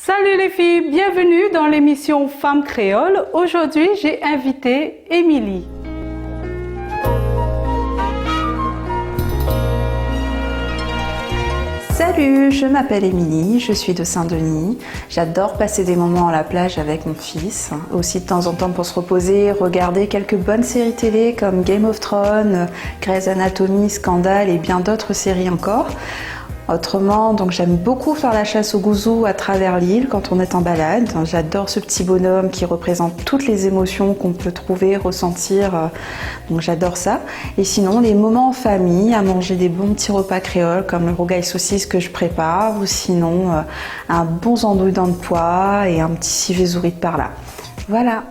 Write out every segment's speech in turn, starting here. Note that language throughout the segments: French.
Salut les filles, bienvenue dans l'émission Femmes Créoles. Aujourd'hui, j'ai invité Émilie. Salut, je m'appelle Émilie, je suis de Saint-Denis. J'adore passer des moments à la plage avec mon fils. Aussi de temps en temps pour se reposer, regarder quelques bonnes séries télé comme Game of Thrones, Grey's Anatomy, Scandale et bien d'autres séries encore. Autrement, donc j'aime beaucoup faire la chasse au gouzou à travers l'île quand on est en balade. J'adore ce petit bonhomme qui représente toutes les émotions qu'on peut trouver, ressentir. Donc j'adore ça. Et sinon, les moments en famille, à manger des bons petits repas créoles comme le rougail saucisse que je prépare, ou sinon un bon andouille de pois et un petit civet zouri de par là. Voilà.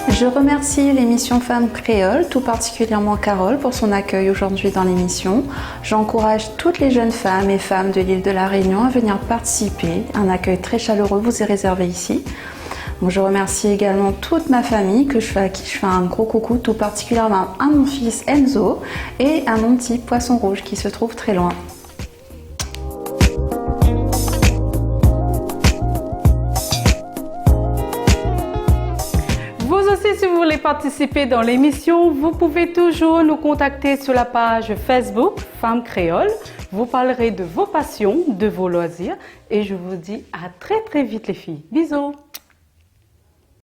Je remercie l'émission Femmes Créoles, tout particulièrement Carole pour son accueil aujourd'hui dans l'émission. J'encourage toutes les jeunes femmes et femmes de l'île de la Réunion à venir participer. Un accueil très chaleureux vous est réservé ici. Je remercie également toute ma famille à qui je fais un gros coucou, tout particulièrement à mon fils Enzo et à mon petit poisson rouge qui se trouve très loin. Vous aussi, si vous voulez participer dans l'émission, vous pouvez toujours nous contacter sur la page Facebook Femmes Créoles. Vous parlerez de vos passions, de vos loisirs et je vous dis à très vite les filles. Bisous!